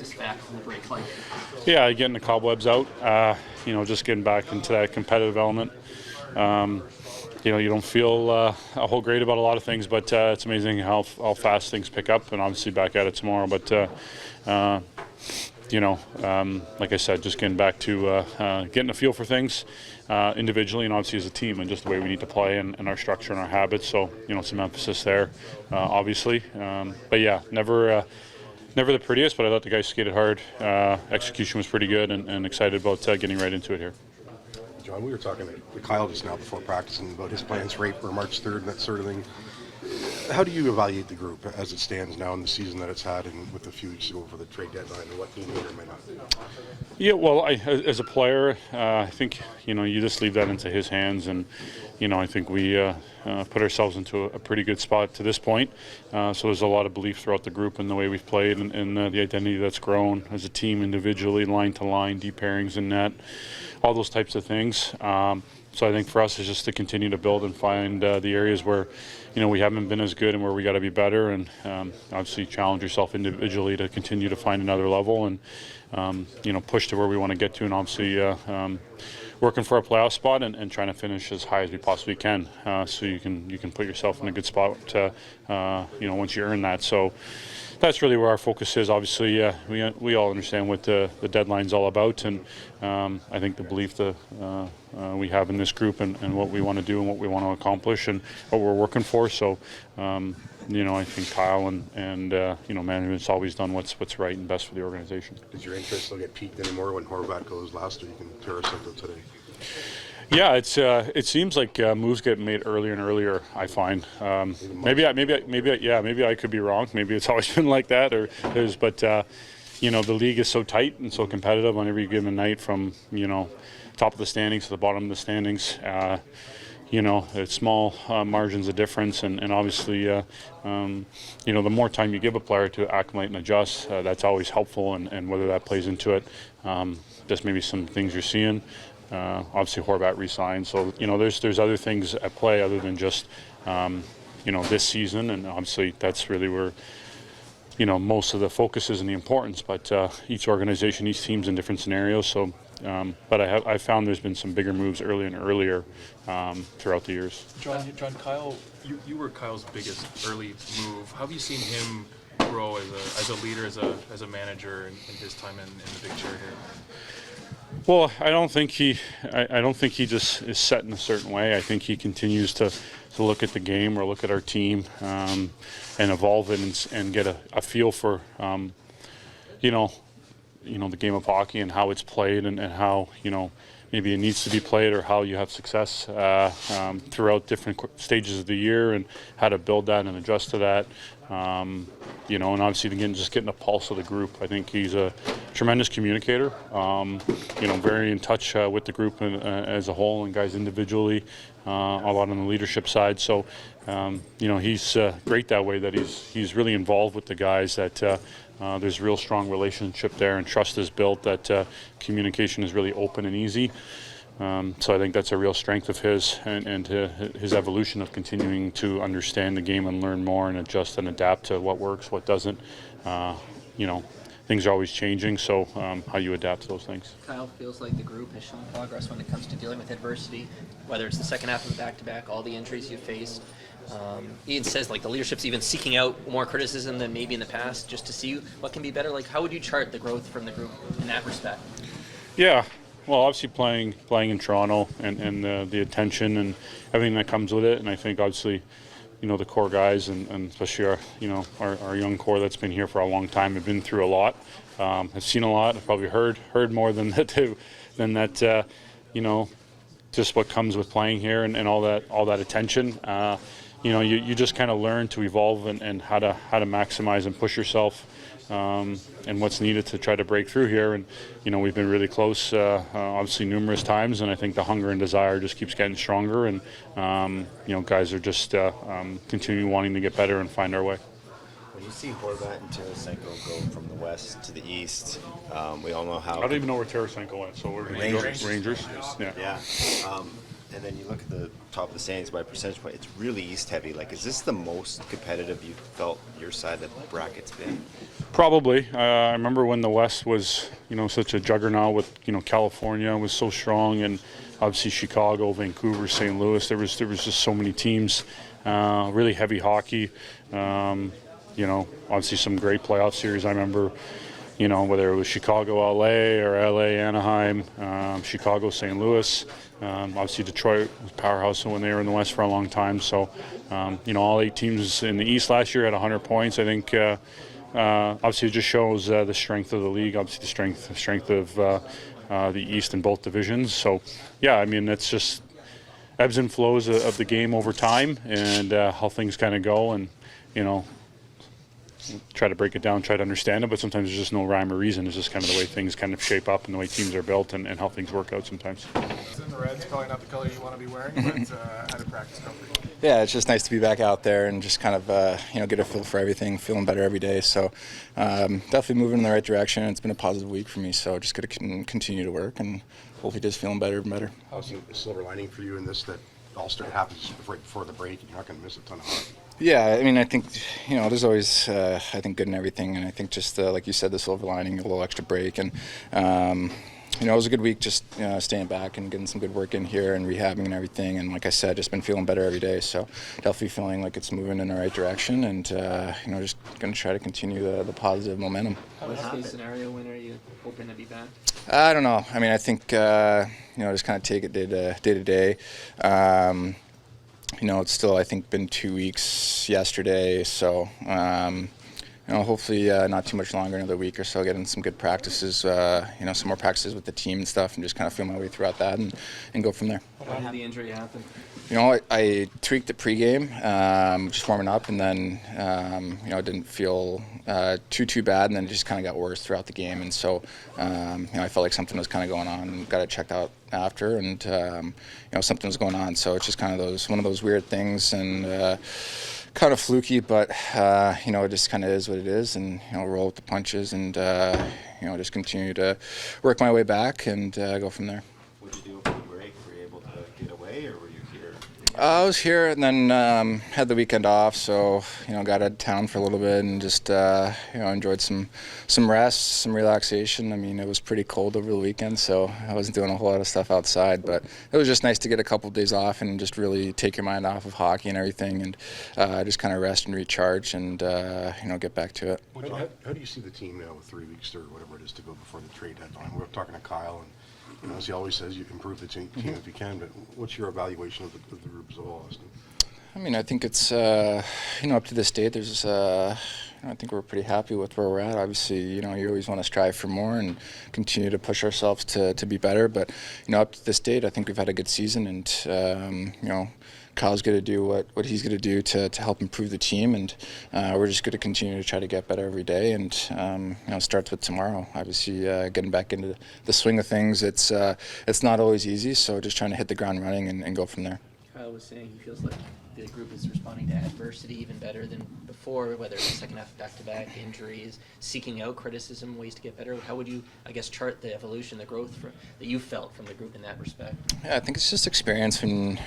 practice back from the break like? Yeah, getting the cobwebs out. Just getting back into that competitive element. You don't feel a whole great about a lot of things, but it's amazing how fast things pick up, and obviously back at it tomorrow. But like I said, just getting back to getting a feel for things individually and obviously as a team, and just the way we need to play and our structure and our habits. So some emphasis there, obviously. But yeah, never the prettiest, but I thought the guys skated hard. Execution was pretty good, and excited about getting right into it here. John, we were talking to Kyle just now before practicing about his plans for March 3rd and that sort of thing. How do you evaluate the group as it stands now in the season that it's had, and with a few weeks to go for the trade deadline, and what he may or may not do? Yeah, well, as a player, I think you just leave that into his hands, and I think we put ourselves into a pretty good spot to this point. So there's a lot of belief throughout the group in the way we've played, and the identity that's grown as a team individually, line to line, deep pairings in net, all those types of things. So I think for us is just to continue to build and find the areas where we haven't been as good and where we got to be better, and obviously challenge yourself individually to continue to find another level, and push to where we want to get to, and obviously working for a playoff spot and trying to finish as high as we possibly can, so you can put yourself in a good spot to, once you earn that. So that's really where our focus is. Obviously, we all understand what the deadline's all about, and I think the belief that we have in this group and what we want to do and what we want to accomplish and what we're working for. So, I think Kyle and management's always done what's right and best for the organization. Does your interest still get piqued anymore when Horvat goes last week and Tarasenko today? Yeah, it seems like moves get made earlier and earlier. I find maybe I could be wrong. Maybe it's always been like that, but the league is so tight and so competitive on every given night, from top of the standings to the bottom of the standings. It's small margins of difference, and obviously, the more time you give a player to acclimate and adjust, that's always helpful. And whether that plays into it, just maybe some things you're seeing. Obviously, Horvat re-signed, so there's other things at play other than just this season, and obviously that's really where most of the focus is and the importance. But each organization, each team's in different scenarios. So, but I found there's been some bigger moves earlier and earlier throughout the years. John, Kyle, you were Kyle's biggest early move. How have you seen him grow as a leader, as a manager in his time in the big chair here? Well, I don't think he just is set in a certain way. I think he continues to look at the game or look at our team and evolve it and get a feel for the game of hockey and how it's played and how maybe it needs to be played, or how you have success throughout different stages of the year, and how to build that and adjust to that. And obviously again, just getting a pulse of the group. I think he's a tremendous communicator. Very in touch with the group as a whole, and guys individually, a lot on the leadership side. So, he's great that way. That he's really involved with the guys. That there's a real strong relationship there, and trust is built. That communication is really open and easy. So I think that's a real strength of his, and his evolution of continuing to understand the game and learn more and adjust and adapt to what works, what doesn't. Things are always changing, so how you adapt to those things. Kyle, feels like the group has shown progress when it comes to dealing with adversity, whether it's the second half of the back-to-back, all the injuries you've faced. Ian says the leadership's even seeking out more criticism than maybe in the past, just to see what can be better. How would you chart the growth from the group in that respect? Yeah. Well, obviously playing in Toronto and the attention and everything that comes with it, and I think obviously, the core guys and especially our young core that's been here for a long time have been through a lot, have seen a lot, have probably heard more than that, just what comes with playing here and all that attention. You just kind of learn to evolve and how to maximize and push yourself. And what's needed to try to break through here. And, we've been really close, obviously numerous times, and I think the hunger and desire just keeps getting stronger, and, guys are just continuing wanting to get better and find our way. When you see Horvat and Tarasenko go from the west to the east, we all know how... I don't even know where Tarasenko went, so we're Rangers. Rangers. Yeah. And then you look at the top of the standings by percentage point, it's really East heavy. Like, is this the most competitive you've felt your side of the bracket's been? Probably. I remember when the West was, such a juggernaut with, California was so strong, and obviously Chicago, Vancouver, St. Louis. There was just so many teams. Really heavy hockey. Obviously some great playoff series. I remember, whether it was Chicago, LA, or LA, Anaheim, Chicago, St. Louis. Obviously Detroit was powerhouse when they were in the West for a long time. So, all 8 teams in the East last year had 100 points. I think obviously it just shows the strength of the league, obviously the strength of the East in both divisions. So, yeah, I mean, it's just ebbs and flows of the game over time and how things kind of go, and, try to break it down, try to understand it, but sometimes there's just no rhyme or reason. It's just kind of the way things kind of shape up and the way teams are built and how things work out sometimes. The red's probably not the color you want to be wearing, but how did practice go for you? Yeah, it's just nice to be back out there and just kind of get a feel for everything, feeling better every day. So definitely moving in the right direction. It's been a positive week for me, so just going to continue to work and hopefully just feeling better and better. How's the silver lining for you in this, that All-Star happens right before the break and you're not going to miss a ton of hockey? Yeah, I mean, I think, there's always, I think, good in everything. And I think just, like you said, the silver lining, a little extra break. And, it was a good week just staying back and getting some good work in here and rehabbing and everything. And like I said, just been feeling better every day. So definitely feeling like it's moving in the right direction and, just going to try to continue the positive momentum. Worst case scenario, when are you hoping to be back? I don't know. I mean, I think, just kind of take it day to day. It's still, I think, been 2 weeks yesterday, so, hopefully not too much longer, another week or so, getting some good practices, some more practices with the team and stuff, and just kind of feel my way throughout that and go from there. When did the injury happen? I tweaked it pregame, just warming up, and then, it didn't feel too bad, and then it just kind of got worse throughout the game, and so, I felt like something was kind of going on, and got it checked out after, and something was going on, so it's just kind of one of those weird things, and kind of fluky, but it just kind of is what it is, and roll with the punches, and just continue to work my way back and go from there. What did you do over the break? Were you able to get away, or were you here? I was here and then had the weekend off, so got out of town for a little bit and just enjoyed some rest, some relaxation. I mean, it was pretty cold over the weekend, so I wasn't doing a whole lot of stuff outside, but it was just nice to get a couple of days off and just really take your mind off of hockey and everything, and just kind of rest and recharge and get back to it. How do you see the team now with 3 weeks or whatever it is to go before the trade deadline? We're talking to Kyle, and as he always says, you improve the team if you can, but what's your evaluation of the group as a whole, Auston? I mean, I think it's, up to this date, there's, I think we're pretty happy with where we're at. Obviously, you always want to strive for more and continue to push ourselves to be better. But, up to this date, I think we've had a good season, and, Kyle's going to do what he's going to do to help improve the team, and we're just going to continue to try to get better every day, and it starts with tomorrow. Obviously, getting back into the swing of things, it's not always easy, so just trying to hit the ground running and go from there. Kyle was saying he feels like the group is responding to adversity even better than before, whether it's the second half back-to-back, injuries, seeking out criticism, ways to get better. How would you, I guess, chart the evolution, the growth that you felt from the group in that respect? Yeah, I think it's just experience, and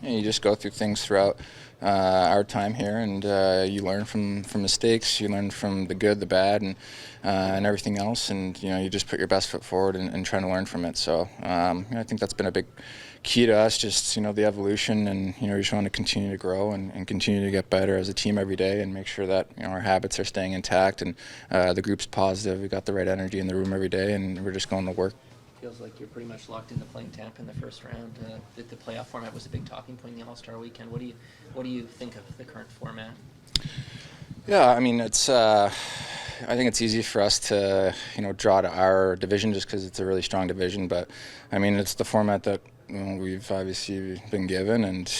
you just go through things throughout our time here, and you learn from mistakes, you learn from the good, the bad, and everything else, and you just put your best foot forward and trying to learn from it. So I think that's been a big key to us, just the evolution, and you just want to continue to grow and continue to get better as a team every day, and make sure that our habits are staying intact, and the group's positive. We got the right energy in the room every day, and we're just going to work. Feels like you're pretty much locked into playing Tampa in the first round. The playoff format was a big talking point in the All-Star weekend. What do you think of the current format? Yeah, I mean, it's. I think it's easy for us to draw to our division just because it's a really strong division. But I mean, it's the format that we've obviously been given, and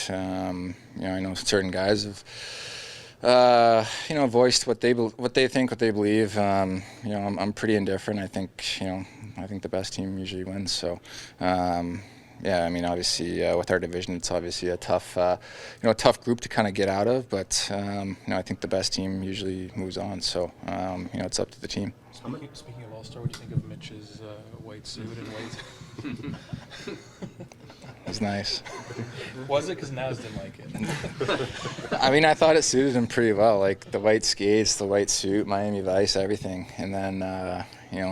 I know certain guys have voiced what they think, what they believe. I'm pretty indifferent. I think the best team usually wins. So, I mean, obviously with our division, it's obviously a tough group to kind of get out of. But I think the best team usually moves on. So, it's up to the team. Speaking of All-Star, what do you think of Mitch's white suit and white? That's nice. Was it? Because Naz didn't like it. I mean, I thought it suited him pretty well, like the white skates, the white suit, Miami Vice, everything. And then,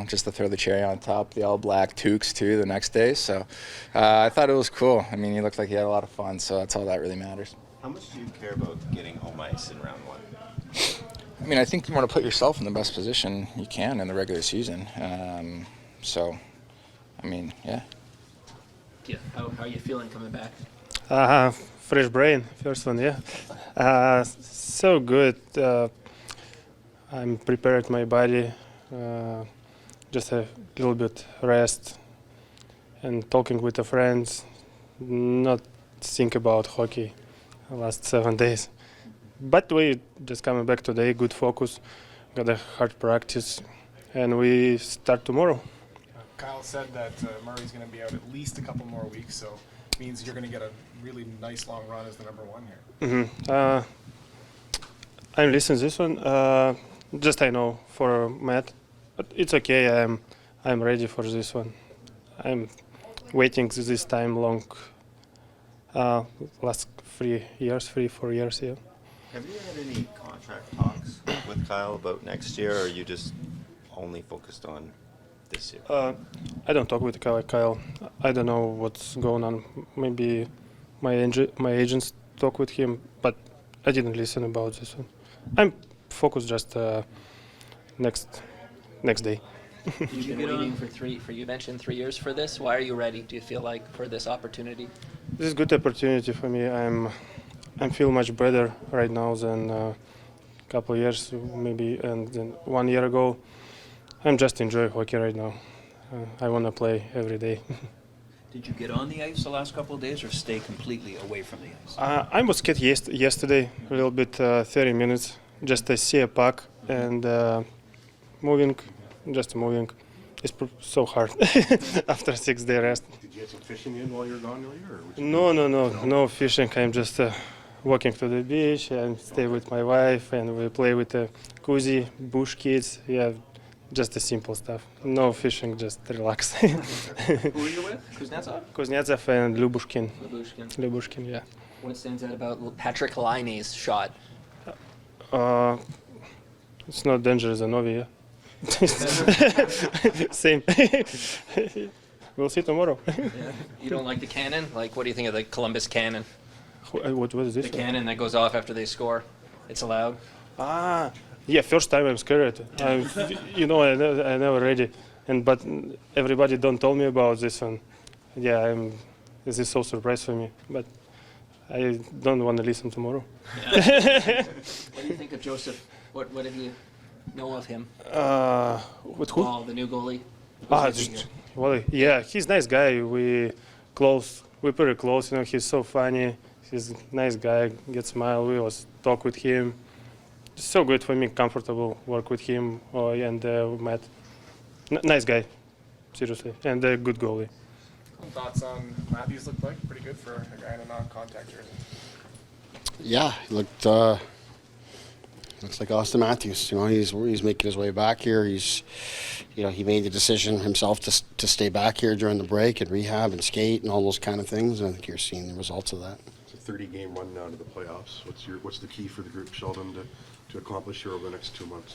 just to throw the cherry on top, the all-black toques, too, the next day. So I thought it was cool. I mean, he looked like he had a lot of fun, so that's all that really matters. How much do you care about getting home ice in round one? I mean, I think you want to put yourself in the best position you can in the regular season. Yeah. Yeah. How are you feeling coming back? Fresh brain, first one, yeah. So good. I'm prepared my body, just a little bit rest and talking with the friends, not think about hockey the last 7 days. But we just coming back today, good focus, got a hard practice, and we start tomorrow. Kyle said that Murray's going to be out at least a couple more weeks, so it means you're going to get a really nice long run as the number one here. I listen this one. Just I know for Matt, but it's okay. I'm ready for this one. I'm waiting this time long. Last 4 years. Yeah. Have you had any contract talks with Kyle about next year, or are you just only focused on this year? I don't talk with Kyle. I don't know what's going on. Maybe my agents talk with him, but I didn't listen about this one. I'm focused just next day. You've been waiting for you mentioned 3 years for this. Why are you ready? Do you feel like for this opportunity? This is a good opportunity for me. I feel much better right now than a couple of years, maybe, and then 1 year ago. I'm just enjoying hockey right now. I want to play every day. Did you get on the ice the last couple of days or stay completely away from the ice? I was skate yesterday, a little bit, 30 minutes, just to see a puck and moving. It's so hard after 6 day rest. Did you get some fishing in while you were gone, Ilya? No fishing. I'm just walking to the beach and stay with my wife, and we play with the kuzi, bush kids. Yeah, just the simple stuff. No fishing, just relax. Who are you with? Kuznetsov? Kuznetsov and Lyubushkin. Lyubushkin. Yeah. What stands out about Patrick Laine's shot? It's not dangerous, Novi, yeah. Same. We'll see tomorrow. Yeah. You don't like the cannon? Like, what do you think of the Columbus cannon? What is this? The cannon that goes off after they score. It's allowed. Yeah. First time I'm scared. I never ready, but everybody don't tell me about this one. Yeah, this is so surprise for me. But I don't want to listen tomorrow. Yeah. What do you think of Joseph? What do you know of him? With who? Oh, the new goalie. Yeah, he's a nice guy. We pretty close. He's so funny. He's a nice guy. Get smile. We always talk with him. It's so good for me. Comfortable work with him. And Matt. Nice guy, seriously, and a good goalie. Thoughts on Matthews? Looked like pretty good for a guy in a non-contact jersey. Yeah, he looked looks like Auston Matthews. He's making his way back here. He made the decision himself to stay back here during the break and rehab and skate and all those kind of things. And I think you're seeing the results of that. It's a 30-game run now to the playoffs. What's the key for the group, Sheldon, to accomplish here over the next 2 months?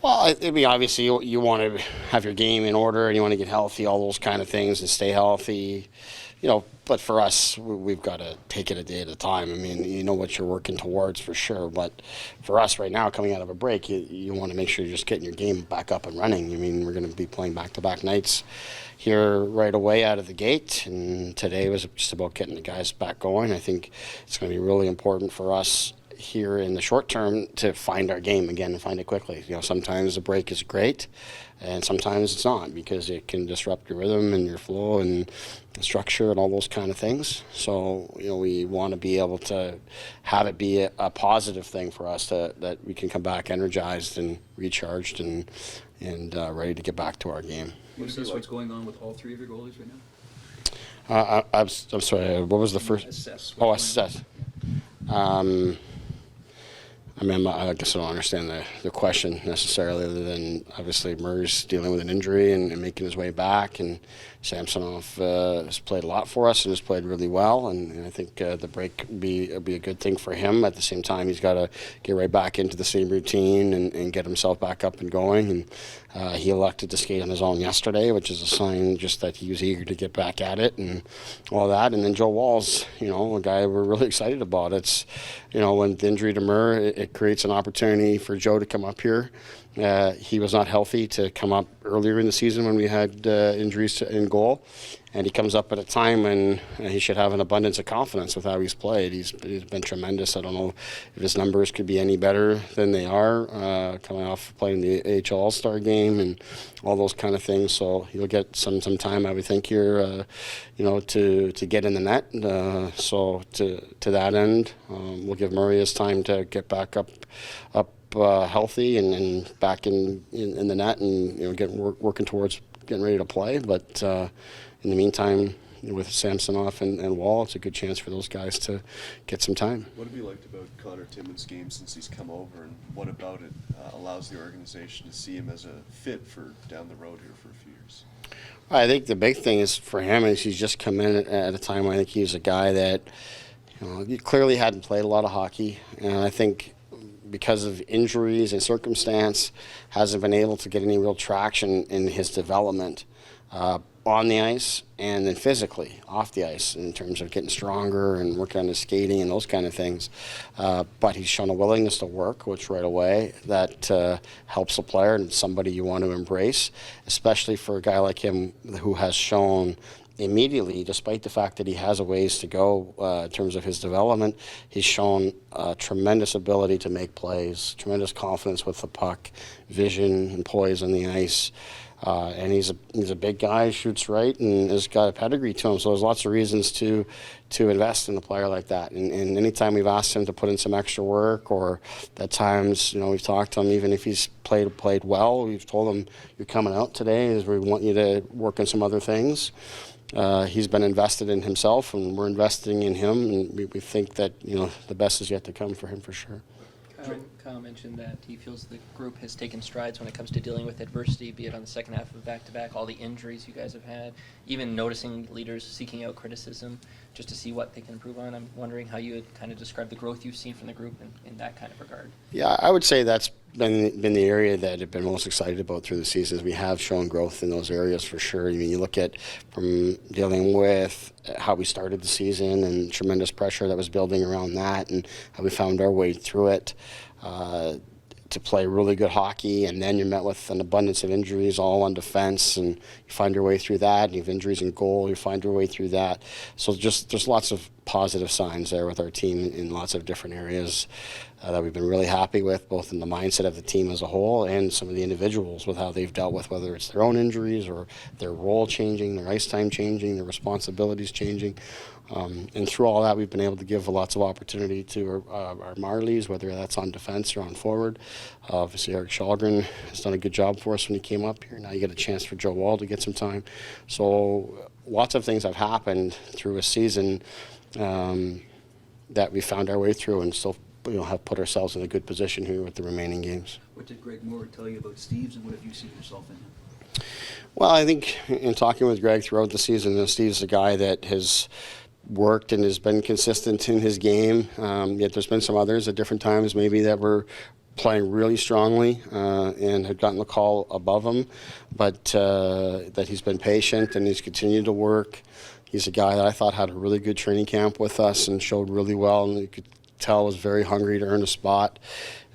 Well, obviously you want to have your game in order and you want to get healthy, all those kind of things, and stay healthy. But for us, we've got to take it a day at a time. I mean, you know what you're working towards for sure. But for us right now, coming out of a break, you want to make sure you're just getting your game back up and running. I mean, we're going to be playing back-to-back nights here right away out of the gate. And today was just about getting the guys back going. I think it's going to be really important for us here in the short term to find our game again and find it quickly. Sometimes the break is great and sometimes it's not, because it can disrupt your rhythm and your flow and structure and all those kind of things. So we want to be able to have it be a positive thing for us, that we can come back energized and recharged and ready to get back to our game. Is this what's going on with all three of your goalies right now? I'm sorry, what was the first? Assess. Assess. I mean, I guess I don't understand the question necessarily, other than obviously Murray's dealing with an injury and making his way back, and Samsonov has played a lot for us and has played really well, and I think the break would be a good thing for him. At the same time, he's got to get right back into the same routine and get himself back up and going, and he elected to skate on his own yesterday, which is a sign just that he was eager to get back at it and all that. And then Joe Wall's, a guy we're really excited about. It's, when the injury to Murray, it creates an opportunity for Joe to come up here. He was not healthy to come up earlier in the season when we had injuries in goal, and he comes up at a time when he should have an abundance of confidence with how he's played. He's been tremendous. I don't know if his numbers could be any better than they are, coming off playing the AHL All-Star game and all those kind of things. So he'll get some time, I would think, here, to get in the net. So to that end, we'll give Murray his time to get back up healthy and back in the net, and working towards getting ready to play. But in the meantime, with Samsonov and Wall, it's a good chance for those guys to get some time. What have you liked about Connor Timmins' game since he's come over, and what about it allows the organization to see him as a fit for down the road here for a few years? I think the big thing is for him is he's just come in at a time when I think he's a guy that he clearly hadn't played a lot of hockey, and I think because of injuries and circumstance hasn't been able to get any real traction in his development on the ice, and then physically off the ice in terms of getting stronger and working on his skating and those kind of things. But he's shown a willingness to work, which right away that helps a player and somebody you want to embrace, especially for a guy like him who has shown immediately, despite the fact that he has a ways to go in terms of his development, he's shown tremendous ability to make plays, tremendous confidence with the puck, vision and poise on the ice. And he's a big guy, shoots right, and has got a pedigree to him. So there's lots of reasons to invest in a player like that. And anytime we've asked him to put in some extra work, or at times, we've talked to him, even if he's played well, we've told him, you're coming out today, is we want you to work on some other things. He's been invested in himself, and we're investing in him, and we think that the best is yet to come for him for sure. Kyle mentioned that he feels the group has taken strides when it comes to dealing with adversity, be it on the second half of back-to-back, all the injuries you guys have had, even noticing leaders seeking out criticism just to see what they can improve on. I'm wondering how you would kind of describe the growth you've seen from the group in that kind of regard. Yeah, I would say that's been the area that I've been most excited about through the seasons. We have shown growth in those areas for sure. I mean, you look at from dealing with how we started the season and tremendous pressure that was building around that, and how we found our way through it to play really good hockey, and then you're met with an abundance of injuries all on defense, and you find your way through that, and you have injuries in goal, you find your way through that. So there's lots of positive signs there with our team in lots of different areas that we've been really happy with, both in the mindset of the team as a whole and some of the individuals with how they've dealt with whether it's their own injuries or their role changing, their ice time changing, their responsibilities changing. And through all that, we've been able to give lots of opportunity to our Marlies, whether that's on defense or on forward. Obviously, Eric Shalgren has done a good job for us when he came up here. Now you get a chance for Joe Wall to get some time. So lots of things have happened through a season that we found our way through, and still have put ourselves in a good position here with the remaining games. What did Greg Moore tell you about Steves, and what have you seen yourself in him? Well, I think in talking with Greg throughout the season, Steve's a guy that has worked and has been consistent in his game. Yet there's been some others at different times maybe that were playing really strongly and had gotten the call above him, but that he's been patient and he's continued to work. He's a guy that I thought had a really good training camp with us and showed really well, and you could tell was very hungry to earn a spot,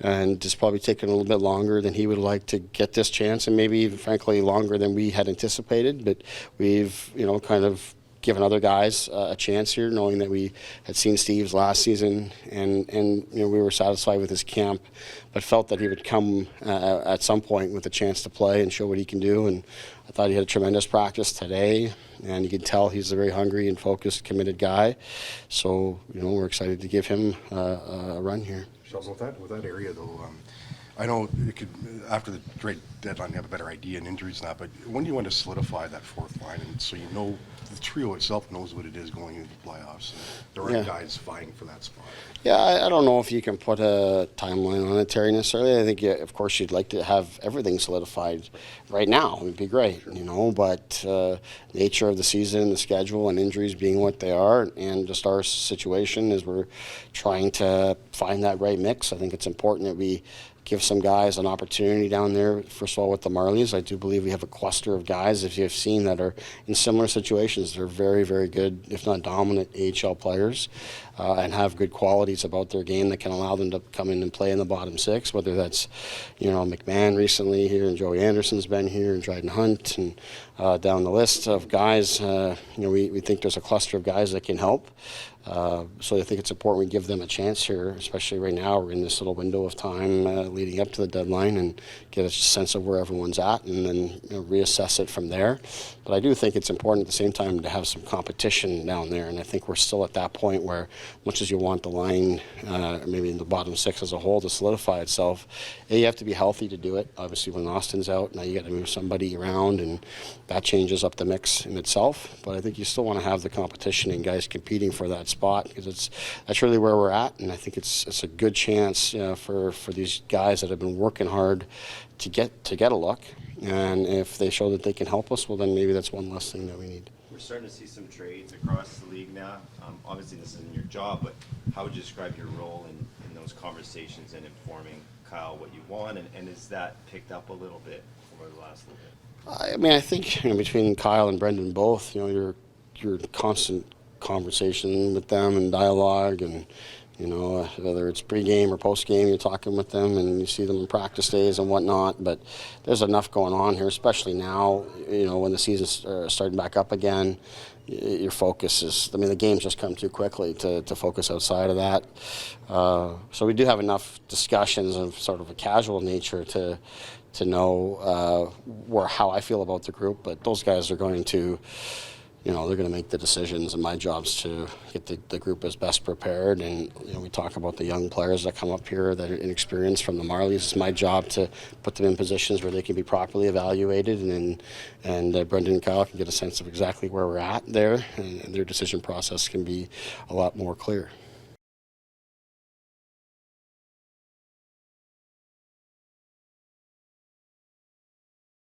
and it's probably taken a little bit longer than he would like to get this chance, and maybe even frankly longer than we had anticipated. But we've kind of given other guys a chance here, knowing that we had seen Steve's last season, and we were satisfied with his camp, but felt that he would come at some point with a chance to play and show what he can do. And I thought he had a tremendous practice today, and you can tell he's a very hungry and focused, committed guy. So we're excited to give him a run here. Sheldon, with that area though, I know it could, after the trade deadline, you have a better idea and injuries and that, but when do you want to solidify that fourth line and so you know the trio itself knows what it is going into the playoffs? There aren't guys vying for that spot. Yeah, I don't know if you can put a timeline on it, Terry, necessarily. I think, of course, you'd like to have everything solidified right now. It would be great, but nature of the season, the schedule, and injuries being what they are, and just our situation as we're trying to find that right mix. I think it's important that we give some guys an opportunity down there. First of all, with the Marlies, I do believe we have a cluster of guys, if you've seen, that are in similar situations. They're very, very good, if not dominant, AHL players, and have good qualities about their game that can allow them to come in and play in the bottom six, whether that's, McMahon recently here, and Joey Anderson's been here, and Dryden Hunt, and down the list of guys. We think there's a cluster of guys that can help. So I think it's important we give them a chance here, especially right now. We're in this little window of time leading up to the deadline, and get a sense of where everyone's at, and then reassess it from there. But I do think it's important at the same time to have some competition down there, and I think we're still at that point where, much as you want the line, maybe in the bottom six as a whole, to solidify itself, you have to be healthy to do it. Obviously, when Auston's out, now you got to move somebody around, and that changes up the mix in itself. But I think you still want to have the competition and guys competing for that spot, because that's really where we're at, and I think it's a good chance for these guys that have been working hard to get a look. And if they show that they can help us, well, then maybe that's one less thing that we need. We're starting to see some trades across the league now. Obviously, this isn't your job, but how would you describe your role in those conversations and informing Kyle what you want? And is that picked up a little bit over the last little bit? I mean, I think between Kyle and Brendan both, you're constant conversation with them and dialogue, and whether it's pre-game or post-game, you're talking with them and you see them in practice days and whatnot. But there's enough going on here, especially now, when the season's starting back up again. Your focus is, the games just come too quickly to focus outside of that. So we do have enough discussions of sort of a casual nature to know how I feel about the group. But those guys are going to they're going to make the decisions, and my job's to get the group as best prepared. And we talk about the young players that come up here that are inexperienced from the Marlies. It's my job to put them in positions where they can be properly evaluated, and Brendan and Kyle can get a sense of exactly where we're at there, and their decision process can be a lot more clear.